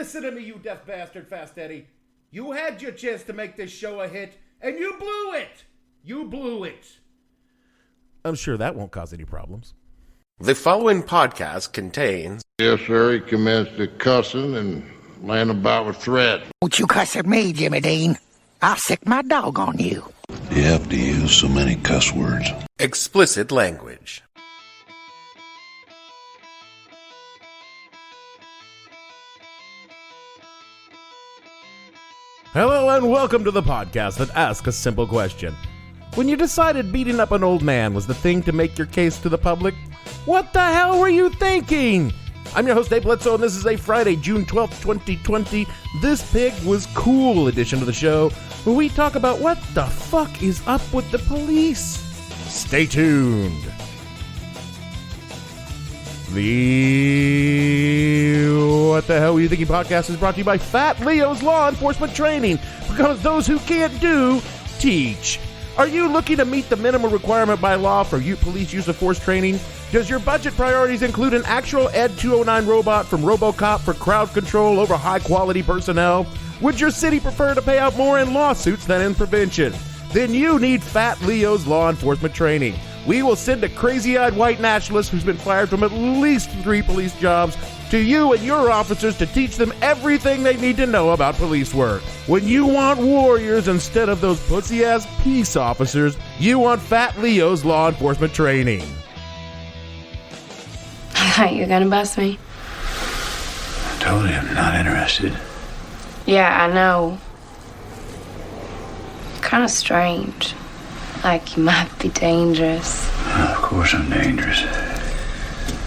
Listen to me, you deaf bastard, Fast Eddie. You had your chance to make this show a hit, and you blew it. You blew it. I'm sure that won't cause any problems. The following podcast contains... Yes, sir. He commenced to cussing and laying about with threats. Don't you cuss at me, Jimmy Dean. I'll sick my dog on you. You have to use so many cuss words. Explicit language. Hello and welcome to the podcast that asks a simple question. When you decided beating up an old man was the thing to make your case to the public, what the hell were you thinking? I'm your host, Dave Bledsoe, and this is a Friday, June 12th, 2020, This Pig Was Cool edition of the show, where we talk about what the fuck is up with the police. Stay tuned. The What the Hell Were You Thinking podcast is brought to you by Fat Leo's Law Enforcement Training, because those who can't do, teach. Are you looking to meet the minimum requirement by law for police use of force training? Does your budget priorities include an actual Ed 209 robot from RoboCop for crowd control over high-quality personnel? Would your city prefer to pay out more in lawsuits than in prevention? Then you need Fat Leo's Law Enforcement Training. We will send a crazy-eyed white nationalist who's been fired from at least 3 police jobs to you and your officers to teach them everything they need to know about police work. When you want warriors instead of those pussy-ass peace officers, you want Fat Leo's Law Enforcement Training. I thought you were gonna bust me. I told you I'm not interested. Yeah, I know. Kind of strange. Like you might be dangerous. Of course I'm dangerous.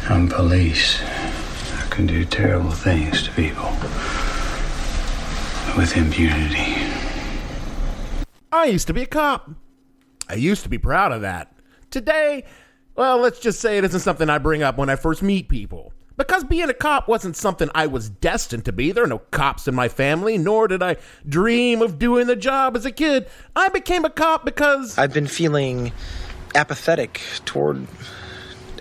I'm police. I can do terrible things to people with impunity. I used to be a cop. I used to be proud of that. Today, well, let's just say it isn't something I bring up when I first meet people. Because being a cop wasn't something I was destined to be. There are no cops in my family, nor did I dream of doing the job as a kid. I became a cop because I've been feeling apathetic toward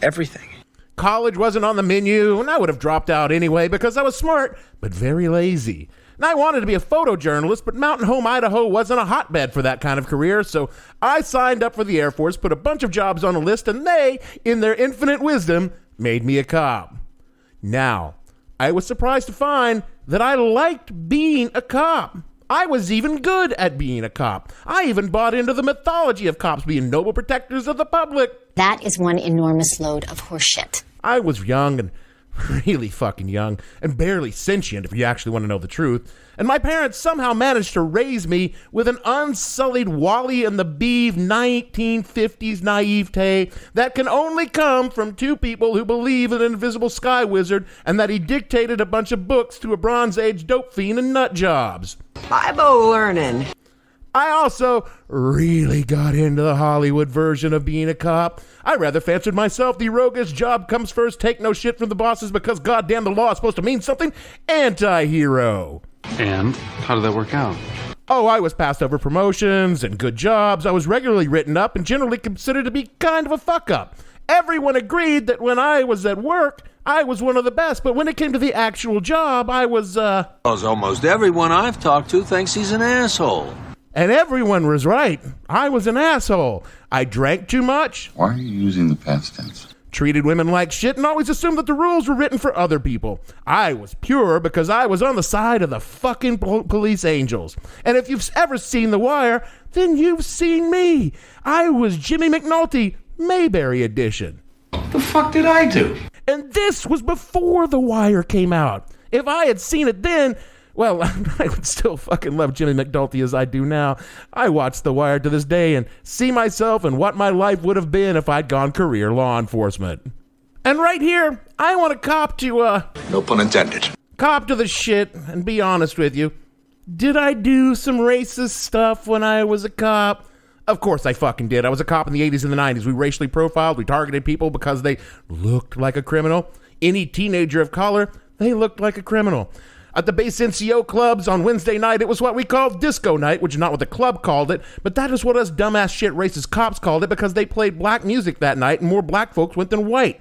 everything. College wasn't on the menu, and I would have dropped out anyway because I was smart, but very lazy. And I wanted to be a photojournalist, but Mountain Home, Idaho wasn't a hotbed for that kind of career, so I signed up for the Air Force, put a bunch of jobs on a list, and they, in their infinite wisdom, made me a cop. Now, I was surprised to find that I liked being a cop. I was even good at being a cop. I even bought into the mythology of cops being noble protectors of the public. That is one enormous load of horseshit. I was young and really fucking young and barely sentient, if you actually want to know the truth. And my parents somehow managed to raise me with an unsullied Wally and the Beeve 1950s naivete that can only come from 2 people who believe in an invisible sky wizard and that he dictated a bunch of books to a Bronze Age dope fiend and nut jobs. Bible learning. I also really got into the Hollywood version of being a cop. I rather fancied myself the roguish job comes first, take no shit from the bosses because goddamn the law is supposed to mean something anti-hero. And how did that work out? Oh, I was passed over promotions and good jobs. I was regularly written up and generally considered to be kind of a fuck-up. Everyone agreed that when I was at work, I was one of the best, but when it came to the actual job, I was, Almost everyone I've talked to thinks he's an asshole. And everyone was right. I was an asshole. I drank too much. Why are you using the past tense? Treated women like shit and always assumed that the rules were written for other people. I was pure because I was on the side of the fucking police angels. And if you've ever seen The Wire, then you've seen me. I was Jimmy McNulty, Mayberry edition. What the fuck did I do? And this was before The Wire came out. If I had seen it then, well, I would still fucking love Jimmy McNulty as I do now. I watch The Wire to this day and see myself and what my life would have been if I'd gone career law enforcement. And right here, I want to cop to, No pun intended. Cop to the shit and be honest with you. Did I do some racist stuff when I was a cop? Of course I fucking did. I was a cop in the 80s and the 90s. We racially profiled. We targeted people because they looked like a criminal. Any teenager of color, they looked like a criminal. At the base NCO clubs on Wednesday night, it was what we called disco night, which is not what the club called it, but that is what us dumbass shit racist cops called it because they played black music that night and more black folks went than white.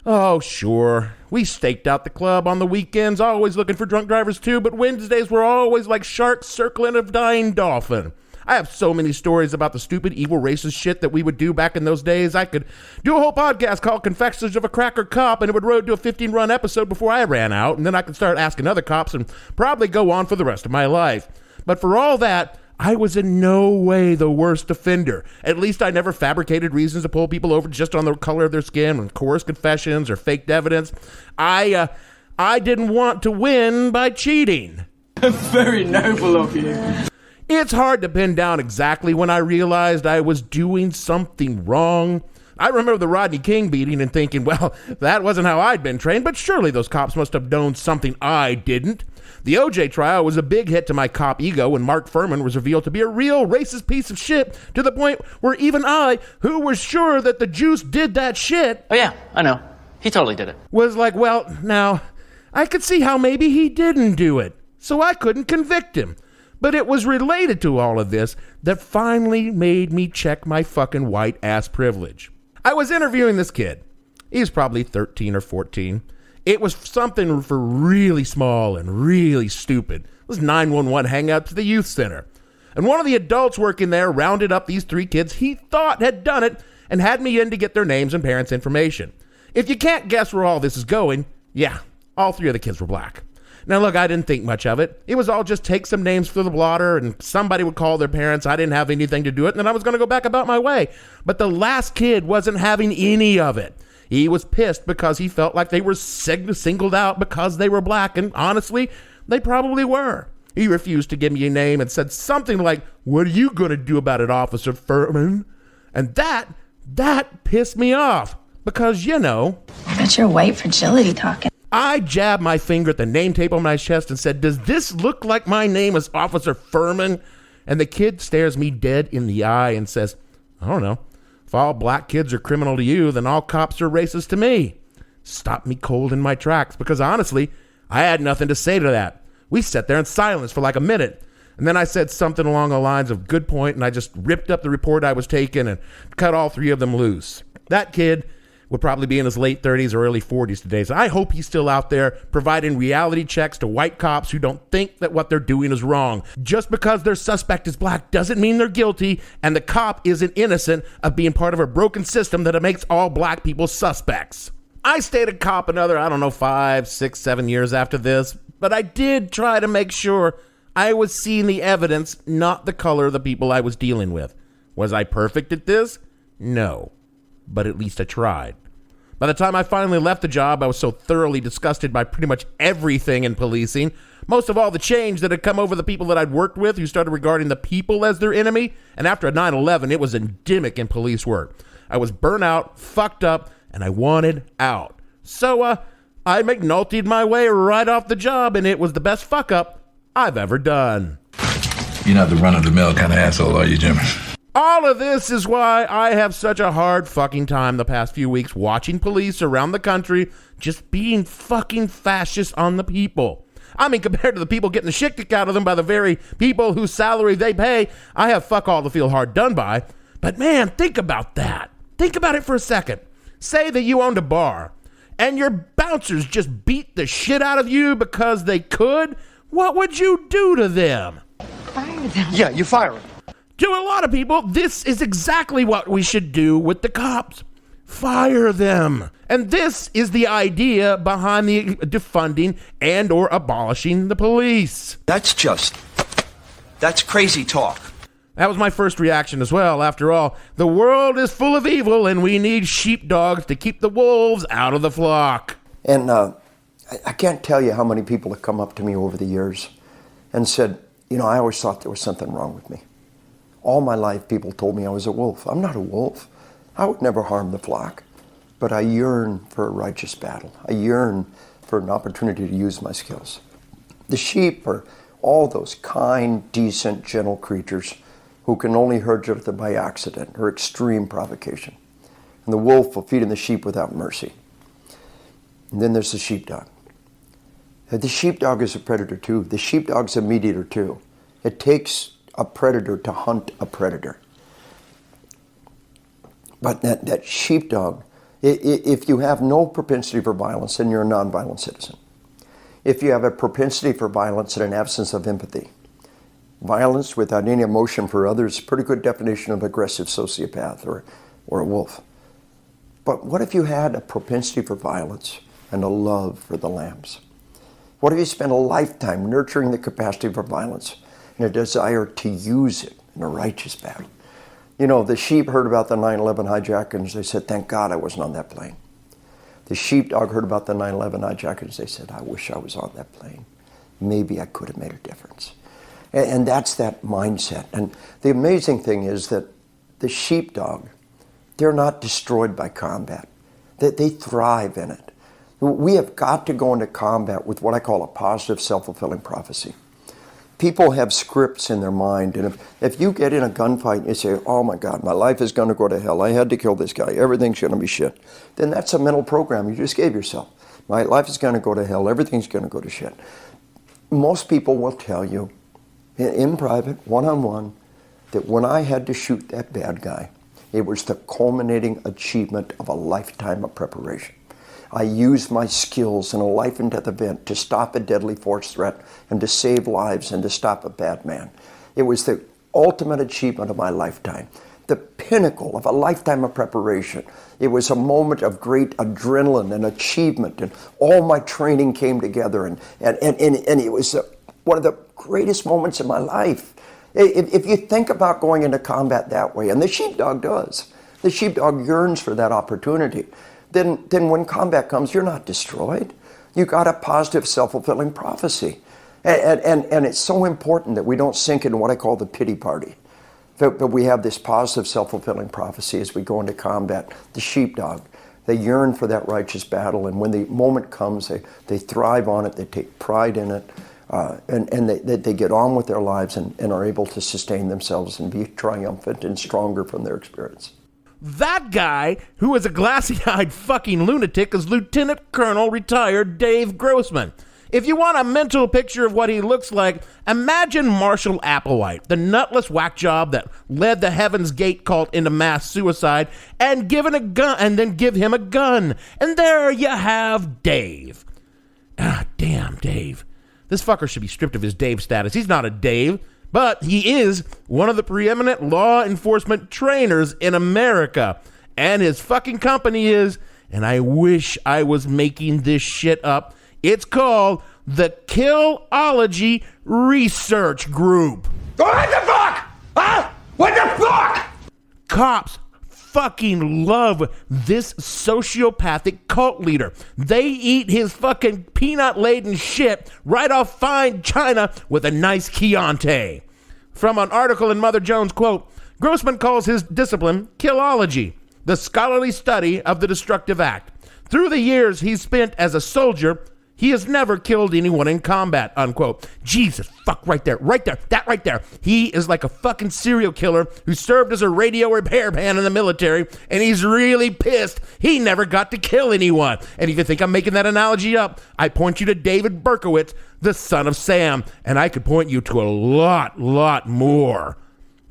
Oh, sure. We staked out the club on the weekends, always looking for drunk drivers too, but Wednesdays were always like sharks circling a dying dolphin. I have so many stories about the stupid, evil, racist shit that we would do back in those days. I could do a whole podcast called Confessions of a Cracker Cop, and it would road to a 15-run episode before I ran out, and then I could start asking other cops and probably go on for the rest of my life. But for all that, I was in no way the worst offender. At least I never fabricated reasons to pull people over just on the color of their skin, and coerced confessions or faked evidence. I didn't want to win by cheating. Very noble of you. It's hard to pin down exactly when I realized I was doing something wrong. I remember the Rodney King beating and thinking, well, that wasn't how I'd been trained, but surely those cops must have known something I didn't. The OJ trial was a big hit to my cop ego when Mark Furman was revealed to be a real racist piece of shit, to the point where even I, who was sure that the juice did that shit... Oh yeah, I know. He totally did it. ...was like, well, now, I could see how maybe he didn't do it, so I couldn't convict him. But it was related to all of this that finally made me check my fucking white ass privilege. I was interviewing this kid. He's probably 13 or 14. It was something for really small and really stupid. It was 911 hangout to the youth center. And one of the adults working there rounded up these 3 kids he thought had done it and had me in to get their names and parents' information. If you can't guess where all this is going, yeah, all 3 of the kids were black. Now, look, I didn't think much of it. It was all just take some names for the blotter and somebody would call their parents. I didn't have anything to do it, and then I was going to go back about my way. But the last kid wasn't having any of it. He was pissed because he felt like they were singled out because they were black, and honestly, they probably were. He refused to give me a name and said something like, "What are you going to do about it, Officer Furman?" And that pissed me off because, you know... That's your white fragility talking. I jabbed my finger at the name tape on my chest and said, "Does this look like my name is Officer Furman?" And the kid stares me dead in the eye and says, "I don't know. If all black kids are criminal to you, then all cops are racist to me." Stopped me cold in my tracks because honestly, I had nothing to say to that. We sat there in silence for like a minute. And then I said something along the lines of "good point," and I just ripped up the report I was taking and cut all 3 of them loose. That kid would probably be in his late 30s or early 40s today. So I hope he's still out there providing reality checks to white cops who don't think that what they're doing is wrong. Just because their suspect is black doesn't mean they're guilty, and the cop isn't innocent of being part of a broken system that makes all black people suspects. I stayed a cop another, 5, 6, 7 years after this, but I did try to make sure I was seeing the evidence, not the color of the people I was dealing with. Was I perfect at this? No. But at least I tried. By the time I finally left the job, I was so thoroughly disgusted by pretty much everything in policing, most of all the change that had come over the people that I'd worked with who started regarding the people as their enemy, and after 9/11, it was endemic in police work. I was burnt out, fucked up, and I wanted out. So, I McNulty'd my way right off the job, and it was the best fuck-up I've ever done. You're not the run-of-the-mill kind of asshole, are you, Jimmy? All of this is why I have such a hard fucking time the past few weeks watching police around the country just being fucking fascist on the people. I mean, compared to the people getting the shit kicked out of them by the very people whose salary they pay, I have fuck all to feel hard done by. But man, think about that. Think about it for a second. Say that you owned a bar and your bouncers just beat the shit out of you because they could. What would you do to them? Fire them. Yeah, you fire them. To a lot of people, this is exactly what we should do with the cops. Fire them. And this is the idea behind the defunding and or abolishing the police. That's crazy talk. That was my first reaction as well. After all, the world is full of evil and we need sheepdogs to keep the wolves out of the flock. And I can't tell you how many people have come up to me over the years and said, I always thought there was something wrong with me. All my life, people told me I was a wolf. I'm not a wolf. I would never harm the flock. But I yearn for a righteous battle. I yearn for an opportunity to use my skills. The sheep are all those kind, decent, gentle creatures who can only hurt you by accident or extreme provocation. And the wolf will feed on the sheep without mercy. And then there's the sheepdog. The sheepdog is a predator too. The sheepdog's a meat eater too. It takes a predator to hunt a predator. But that sheepdog If you have no propensity for violence, then you're a nonviolent citizen. If you have a propensity for violence and an absence of empathy, violence without any emotion for others is a pretty good definition of aggressive sociopath or a wolf. But what if you had a propensity for violence and a love for the lambs? What if you spent a lifetime nurturing the capacity for violence and a desire to use it in a righteous battle? You know, the sheep heard about the 9/11 hijackings. They said, thank God I wasn't on that plane. The sheepdog heard about the 9/11 hijackings. They said, I wish I was on that plane. Maybe I could have made a difference. And that's that mindset. And the amazing thing is that the sheepdog, they're not destroyed by combat. They thrive in it. We have got to go into combat with what I call a positive self-fulfilling prophecy. People have scripts in their mind, and if you get in a gunfight and you say, oh my God, my life is going to go to hell, I had to kill this guy, everything's going to be shit, then that's a mental program you just gave yourself. My life is going to go to hell, everything's going to go to shit. Most people will tell you, in private, one-on-one, that when I had to shoot that bad guy, it was the culminating achievement of a lifetime of preparation. I used my skills in a life and death event to stop a deadly force threat and to save lives and to stop a bad man. It was the ultimate achievement of my lifetime, the pinnacle of a lifetime of preparation. It was a moment of great adrenaline and achievement, and all my training came together, and it was one of the greatest moments in my life. If you think about going into combat that way, and the sheepdog does, the sheepdog yearns for that opportunity, then when combat comes, you're not destroyed. You got a positive self-fulfilling prophecy. And it's so important that we don't sink into what I call the pity party. But we have this positive self-fulfilling prophecy as we go into combat. The sheepdog, they yearn for that righteous battle, and when the moment comes, they thrive on it, they take pride in it, and they get on with their lives and are able to sustain themselves and be triumphant and stronger from their experience. That guy, who is a glassy-eyed fucking lunatic, is Lieutenant Colonel retired Dave Grossman. If you want a mental picture of what he looks like, imagine Marshall Applewhite, the nutless whack job that led the Heaven's Gate cult into mass suicide, and give him a gun. And there you have Dave. Ah, damn, Dave. This fucker should be stripped of his Dave status. He's not a Dave. But he is one of the preeminent law enforcement trainers in America. And his fucking company is, and I wish I was making this shit up, it's called the Killology Research Group. What the fuck? Huh? What the fuck? Cops fucking love this sociopathic cult leader. They eat his fucking peanut-laden shit right off fine china with a nice Chianti. From an article in Mother Jones, quote, Grossman calls his discipline Killology, the scholarly study of the destructive act. Through the years he's spent as a soldier, he has never killed anyone in combat, unquote. Jesus, fuck, right there. That right there. He is like a fucking serial killer who served as a radio repairman in the military, and he's really pissed he never got to kill anyone. And if you think I'm making that analogy up, I point you to David Berkowitz, the son of Sam, and I could point you to a lot more.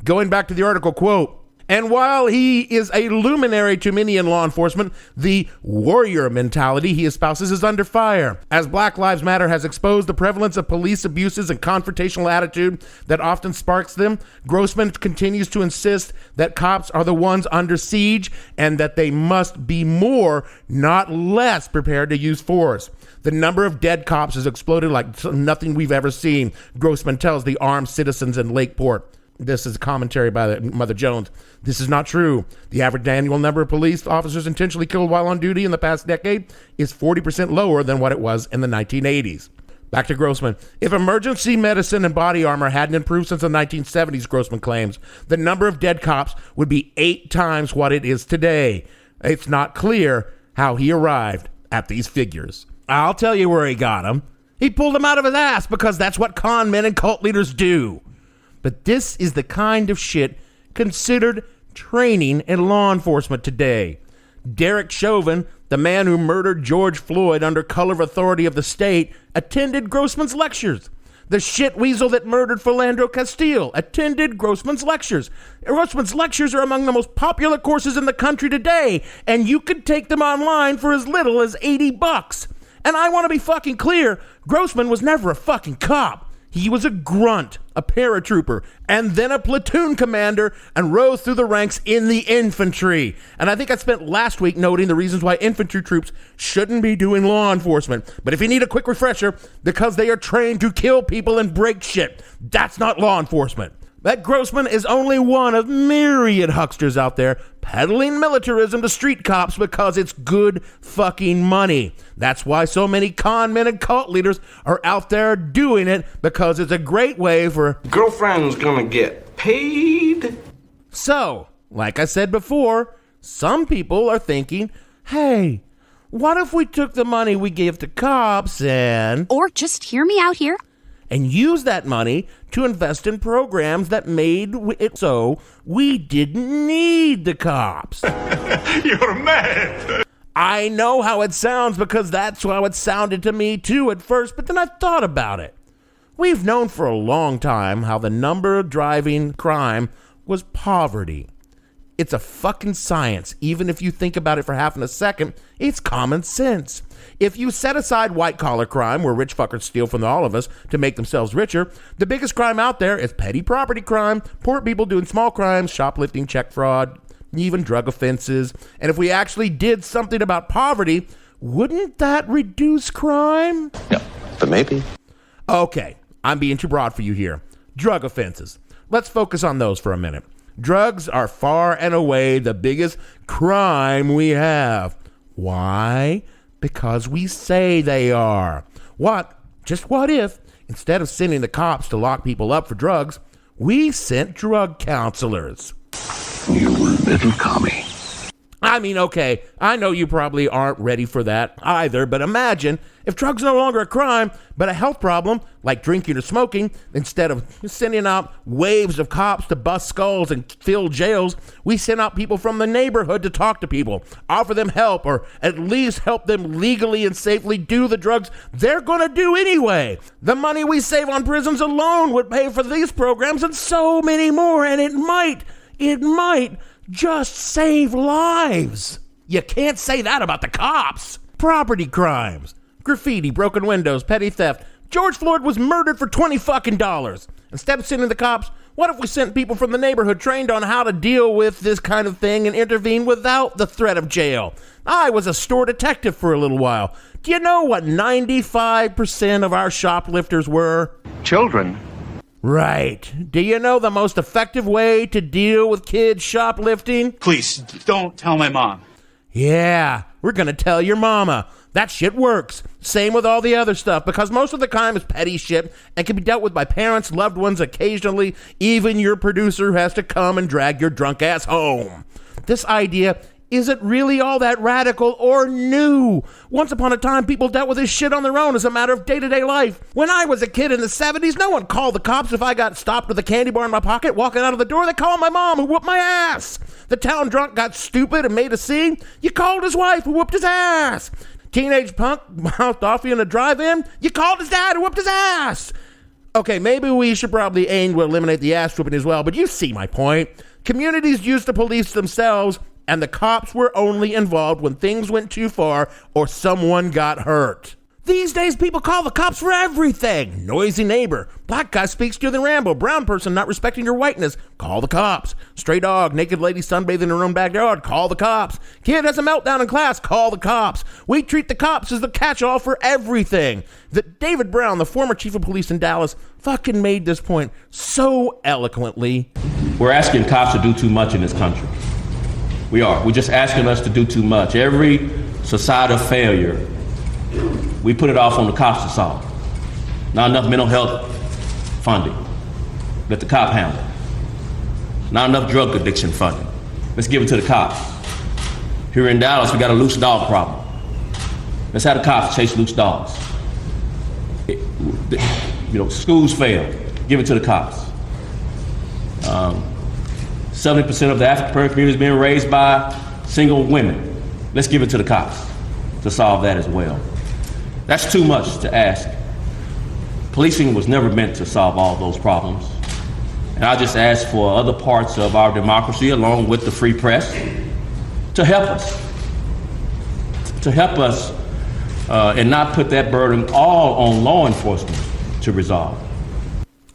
Going back to the article, quote, and while he is a luminary to many in law enforcement, the warrior mentality he espouses is under fire. As Black Lives Matter has exposed the prevalence of police abuses and confrontational attitude that often sparks them, Grossman continues to insist that cops are the ones under siege and that they must be more, not less, prepared to use force. The number of dead cops has exploded like nothing we've ever seen, Grossman tells the armed citizens in Lakeport. This is a commentary by Mother Jones. This is not true. The average annual number of police officers intentionally killed while on duty in the past decade is 40% lower than what it was in the 1980s. Back to Grossman. If emergency medicine and body armor hadn't improved since the 1970s, Grossman claims, the number of dead cops would be 8 times what it is today. It's not clear how he arrived at these figures. I'll tell you where he got them. He pulled them out of his ass because that's what con men and cult leaders do. But this is the kind of shit considered training in law enforcement today. Derek Chauvin, the man who murdered George Floyd under color of authority of the state, attended Grossman's lectures. The shit weasel that murdered Philandro Castile attended Grossman's lectures. Grossman's lectures are among the most popular courses in the country today, and you could take them online for as little as $80. And I want to be fucking clear, Grossman was never a fucking cop. He was a grunt, a paratrooper, and then a platoon commander, and rose through the ranks in the infantry. And I think I spent last week noting the reasons why infantry troops shouldn't be doing law enforcement. But if you need a quick refresher, because they are trained to kill people and break shit, that's not law enforcement. That Grossman is only one of myriad hucksters out there peddling militarism to street cops because it's good fucking money. That's why so many con men and cult leaders are out there doing it, because it's a great way for girlfriend's gonna get paid. So, like I said before, some people are thinking, hey, what if we took the money we give to cops and... Or just hear me out here. And use that money to invest in programs that made it so we didn't need the cops. You're mad. I know how it sounds, because that's how it sounded to me too at first, but then I thought about it. We've known for a long time how the number driving crime was poverty. It's a fucking science. Even if you think about it for half in a second, it's common sense. If you set aside white-collar crime, where rich fuckers steal from all of us to make themselves richer, the biggest crime out there is petty property crime, poor people doing small crimes, shoplifting, check fraud, even drug offenses. And if we actually did something about poverty, wouldn't that reduce crime? No, but maybe. Okay, I'm being too broad for you here. Drug offenses. Let's focus on those for a minute. Drugs are far and away the biggest crime we have. Why? Because we say they are. Just what if, instead of sending the cops to lock people up for drugs, we sent drug counselors? You little commie. I mean, okay, I know you probably aren't ready for that either, but imagine if drugs no longer a crime, but a health problem, like drinking or smoking, instead of sending out waves of cops to bust skulls and fill jails, we send out people from the neighborhood to talk to people, offer them help, or at least help them legally and safely do the drugs they're gonna do anyway. The money we save on prisons alone would pay for these programs and so many more, and it might just save lives. You can't say that about the cops. Property crimes, graffiti, broken windows, petty theft. George Floyd was murdered for $20. Instead of sending the cops, what if we sent people from the neighborhood trained on how to deal with this kind of thing and intervene without the threat of jail? I was a store detective for a little while. Do you know what 95% of our shoplifters were? Children. Right. Do you know the most effective way to deal with kids shoplifting? Please, don't tell my mom. Yeah, we're gonna tell your mama. That shit works. Same with all the other stuff, because most of the crime is petty shit and can be dealt with by parents, loved ones, occasionally even your producer who has to come and drag your drunk ass home. This idea isn't really all that radical or new. Once upon a time, people dealt with this shit on their own as a matter of day-to-day life. When I was a kid in the 70s, no one called the cops if I got stopped with a candy bar in my pocket walking out of the door. They called my mom, who whooped my ass. The town drunk got stupid and made a scene. You called his wife, who whooped his ass. Teenage punk mouthed off you in a drive-in. You called his dad, who whooped his ass. Okay, maybe we should probably aim to eliminate the ass whooping as well, but you see my point. Communities used to police themselves, and the cops were only involved when things went too far or someone got hurt. These days, people call the cops for everything. Noisy neighbor. Black guy speaks to you in Rambo. Brown person not respecting your whiteness. Call the cops. Stray dog. Naked lady sunbathing in her own backyard. Call the cops. Kid has a meltdown in class. Call the cops. We treat the cops as the catch-all for everything. David Brown, the former chief of police in Dallas, fucking made this point so eloquently. We're asking cops to do too much in this country. We are. We're just asking us to do too much. Every societal failure, we put it off on the cops to solve. Not enough mental health funding. Let the cop handle it. Not enough drug addiction funding. Let's give it to the cops. Here in Dallas, we got a loose dog problem. Let's have the cops chase loose dogs. Schools fail. Give it to the cops. 70% of the African community is being raised by single women. Let's give it to the cops to solve that as well. That's too much to ask Policing was never meant to solve all those problems. And I just ask for other parts of our democracy, along with the free press, to help us. And not put that burden all on law enforcement to resolve.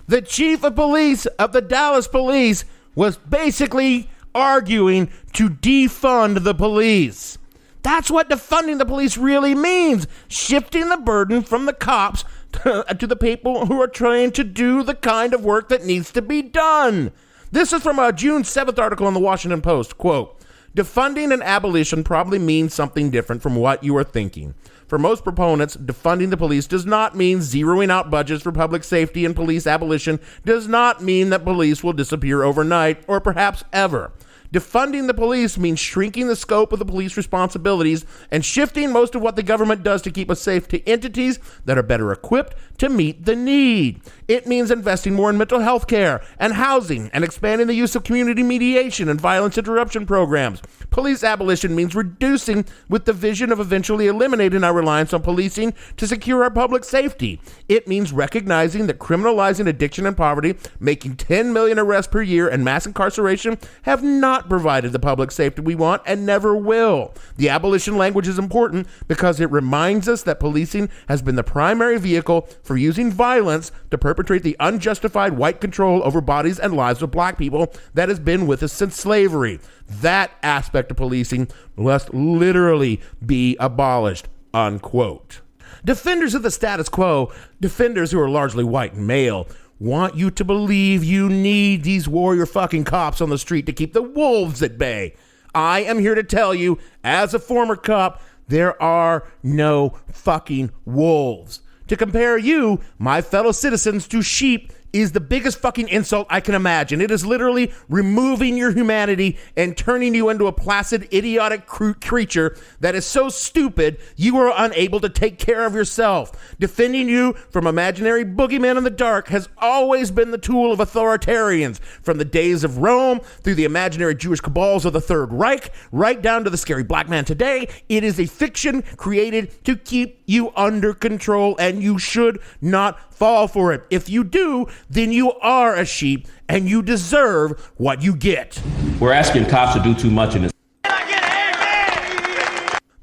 The chief of police of the Dallas Police was basically arguing to defund the police. That's what defunding the police really means. Shifting the burden from the cops to the people who are trained to do the kind of work that needs to be done. This is from a June 7th article in the Washington Post. Quote, defunding and abolition probably means something different from what you are thinking. For most proponents, defunding the police does not mean zeroing out budgets for public safety, and police abolition does not mean that police will disappear overnight or perhaps ever. Defunding the police means shrinking the scope of the police responsibilities and shifting most of what the government does to keep us safe to entities that are better equipped to meet the need. It means investing more in mental health care and housing and expanding the use of community mediation and violence interruption programs. Police abolition means reducing with the vision of eventually eliminating our reliance on policing to secure our public safety. It means recognizing that criminalizing addiction and poverty, making 10 million arrests per year, and mass incarceration have not provided the public safety we want and never will. The abolition language is important because it reminds us that policing has been the primary vehicle for using violence to perpetrate the unjustified white control over bodies and lives of black people that has been with us since slavery. That aspect of policing must literally be abolished, unquote. Defenders of the status quo, defenders who are largely white and male, want you to believe you need these warrior fucking cops on the street to keep the wolves at bay. I am here to tell you, as a former cop, there are no fucking wolves. To compare you, my fellow citizens, to sheep is the biggest fucking insult I can imagine. It is literally removing your humanity and turning you into a placid, idiotic creature that is so stupid you are unable to take care of yourself. Defending you from imaginary boogeymen in the dark has always been the tool of authoritarians, from the days of Rome through the imaginary Jewish cabals of the Third Reich, right down to the scary black man today. It is a fiction created to keep you under control, and you should not fall for it. If you do, then you are a sheep and you deserve what you get. We're asking cops to do too much in this.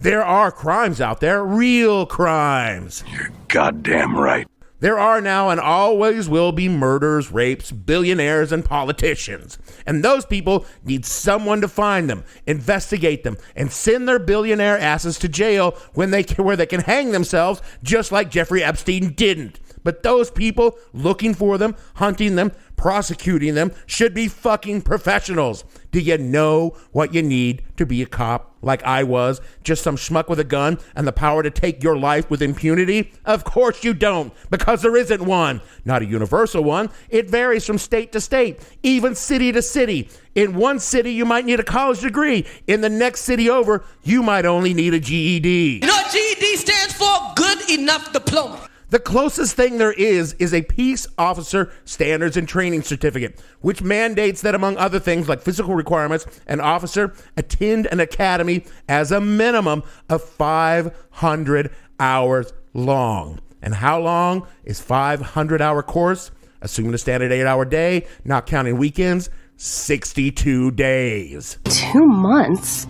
There are crimes out there, real crimes. You're goddamn right. There are now and always will be murders, rapes, billionaires, and politicians. And those people need someone to find them, investigate them, and send their billionaire asses to jail where they can hang themselves, just like Jeffrey Epstein didn't. But those people looking for them, hunting them, prosecuting them should be fucking professionals. Do you know what you need to be a cop like I was? Just some schmuck with a gun and the power to take your life with impunity? Of course you don't, because there isn't one. Not a universal one. It varies from state to state, even city to city. In one city, you might need a college degree. In the next city over, you might only need a GED. You know what GED stands for? Good enough diploma. The closest thing there is a peace officer standards and training certificate, which mandates that, among other things like physical requirements, an officer attend an academy as a minimum of 500 hours long. And how long is 500-hour course? Assuming a standard 8-hour day, not counting weekends, 62 days. 2 months?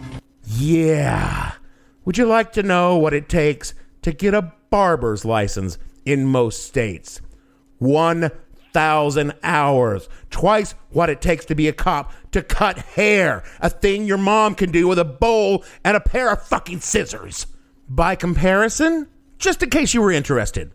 Yeah. Would you like to know what it takes to get a barber's license in most states? 1,000 hours. Twice what it takes to be a cop to cut hair, a thing your mom can do with a bowl and a pair of fucking scissors. By comparison, just in case you were interested,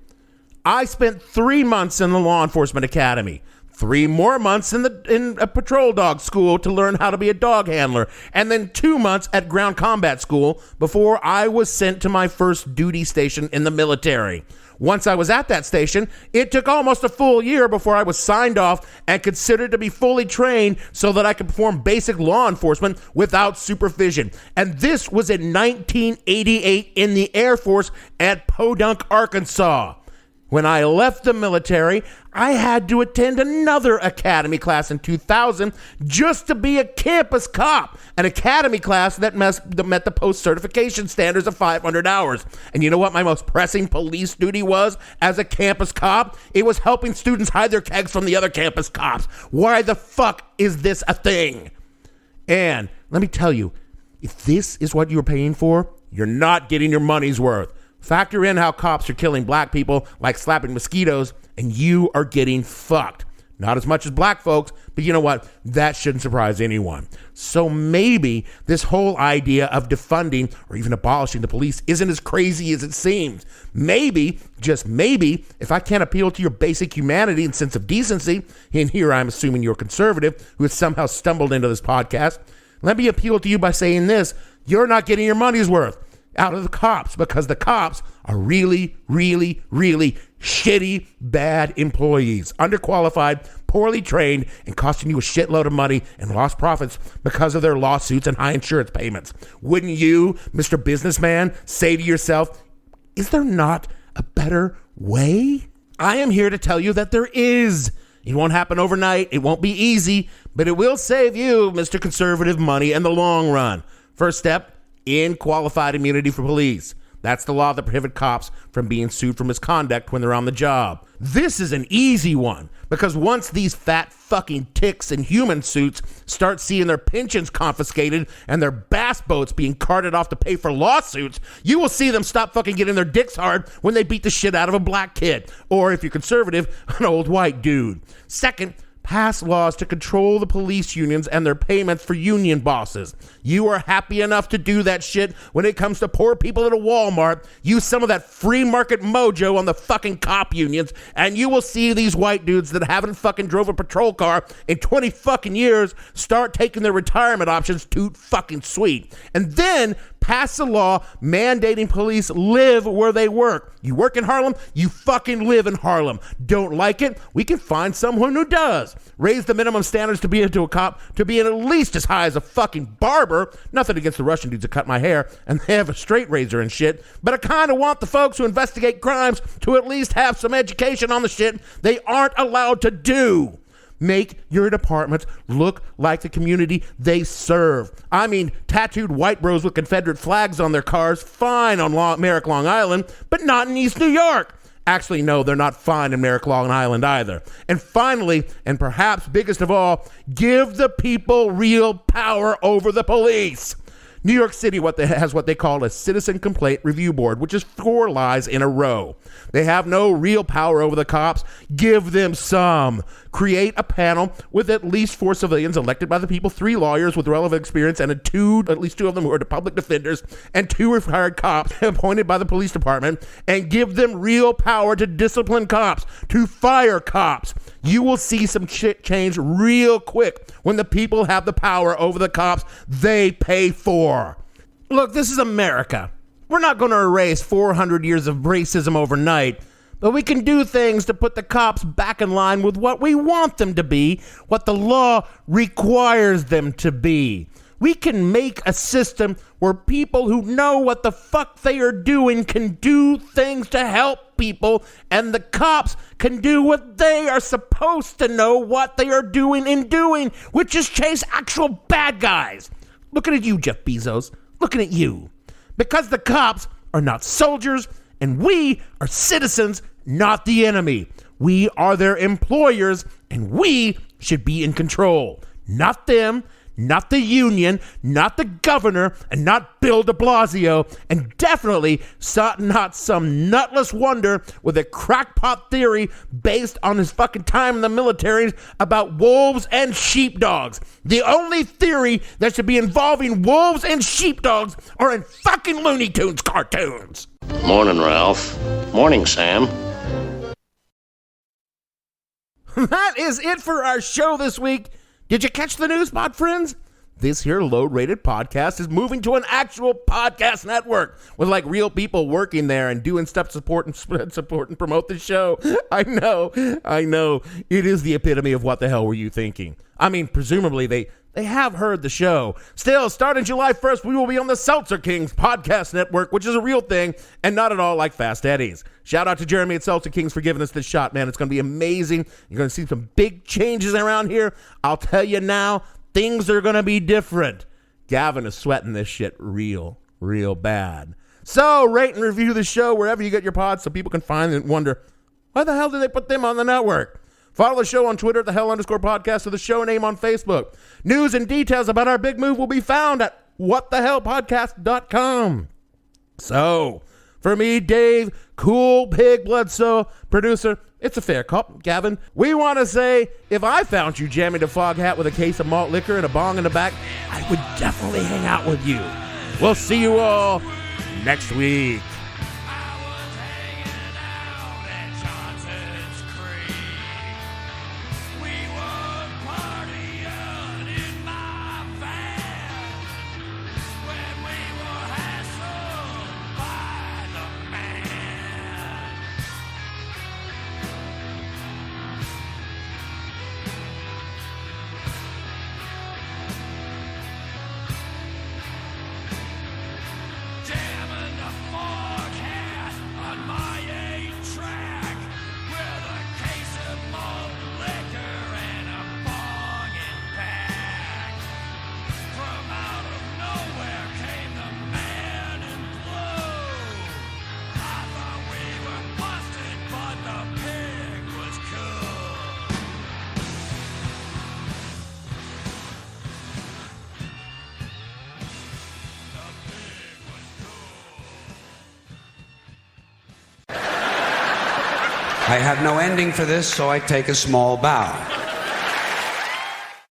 I spent 3 months in the law enforcement academy, 3 more months in a patrol dog school to learn how to be a dog handler, and then 2 months at ground combat school before I was sent to my first duty station in the military. Once I was at that station, it took almost a full year before I was signed off and considered to be fully trained so that I could perform basic law enforcement without supervision. And this was in 1988 in the Air Force at Podunk, Arkansas. When I left the military, I had to attend another academy class in 2000 just to be a campus cop, an academy class that met the post-certification standards of 500 hours. And you know what my most pressing police duty was as a campus cop? It was helping students hide their kegs from the other campus cops. Why the fuck is this a thing? And let me tell you, if this is what you're paying for, you're not getting your money's worth. Factor in how cops are killing black people like slapping mosquitoes, and you are getting fucked. Not as much as black folks, but you know what? That shouldn't surprise anyone. So maybe this whole idea of defunding or even abolishing the police isn't as crazy as it seems. Maybe, just maybe, if I can't appeal to your basic humanity and sense of decency, and here I'm assuming you're a conservative who has somehow stumbled into this podcast, let me appeal to you by saying this: you're not getting your money's worth out of the cops, because the cops are really, really, really shitty, bad employees, underqualified, poorly trained, and costing you a shitload of money and lost profits because of their lawsuits and high insurance payments. Wouldn't you, Mr. Businessman, say to yourself, is there not a better way? I am here to tell you that there is. It won't happen overnight. It won't be easy, but it will save you, Mr. Conservative, money in the long run. First step, in qualified immunity for police. That's the law that prohibits cops from being sued for misconduct when they're on the job. This is an easy one, because once these fat fucking ticks in human suits start seeing their pensions confiscated and their bass boats being carted off to pay for lawsuits, you will see them stop fucking getting their dicks hard when they beat the shit out of a black kid, or if you're conservative, an old white dude. Second, pass laws to control the police unions and their payments for union bosses. You are happy enough to do that shit when it comes to poor people at a Walmart. Use some of that free market mojo on the fucking cop unions, and you will see these white dudes that haven't fucking drove a patrol car in 20 fucking years start taking their retirement options toot fucking sweet. And then pass a law mandating police live where they work. You work in Harlem, you fucking live in Harlem. Don't like it? We can find someone who does. Raise the minimum standards to be into a cop to be at least as high as a fucking barber. Nothing against the Russian dudes that cut my hair and they have a straight razor and shit, but I kind of want the folks who investigate crimes to at least have some education on the shit they aren't allowed to do. Make your departments look like the community they serve. I mean, tattooed white bros with Confederate flags on their cars, fine on Merrick, Long Island, but not in East New York. Actually, no, they're not fine in Merrick, Long Island either. And finally, and perhaps biggest of all, give the people real power over the police. New York City has what they call a citizen complaint review board, which is 4 lies in a row. They have no real power over the cops. Give them some. Create a panel with at least 4 civilians elected by the people, 3 lawyers with relevant experience, and at least 2 of them who are public defenders, and 2 retired cops appointed by the police department, and give them real power to discipline cops, to fire cops. You will see some shit change real quick when the people have the power over the cops they pay for. Look, this is America. We're not going to erase 400 years of racism overnight, but we can do things to put the cops back in line with what we want them to be, what the law requires them to be. We can make a system where people who know what the fuck they are doing can do things to help people, and the cops can do what they are supposed to know what they are doing and doing, which is chase actual bad guys. Looking at you, Jeff Bezos. Looking at you. Because the cops are not soldiers, and we are citizens, not the enemy. We are their employers, and we should be in control. Not them, not the union, not the governor, and not Bill de Blasio, and definitely not some nutless wonder with a crackpot theory based on his fucking time in the military about wolves and sheepdogs. The only theory that should be involving wolves and sheepdogs are in fucking Looney Tunes cartoons. Morning, Ralph. Morning, Sam. That is it for our show this week. Did you catch the news, pod friends? this here low-rated podcast is moving to an actual podcast network with like real people working there and doing stuff to support and promote the show. I know. It is the epitome of what the hell were you thinking? I mean, presumably they have heard the show. Still, starting July 1st, we will be on the Seltzer Kings podcast network, which is a real thing and not at all like Fast Eddie's. Shout out to Jeremy at Seltzer Kings for giving us this shot, man. It's going to be amazing. You're going to see some big changes around here. I'll tell you now, things are going to be different. Gavin is sweating this shit real bad. So, rate and review the show wherever you get your pods so people can find and wonder, why the hell did they put them on the network? Follow the show on Twitter at @thehell_podcast or the show name on Facebook. News and details about our big move will be found at whatthehellpodcast.com. So, for me, Dave, Cool Pig Bledsoe, producer, it's a fair cop, Gavin. We want to say, if I found you jamming a fog hat with a case of malt liquor and a bong in the back, I would definitely hang out with you. We'll see you all next week. I have no ending for this, so I take a small bow.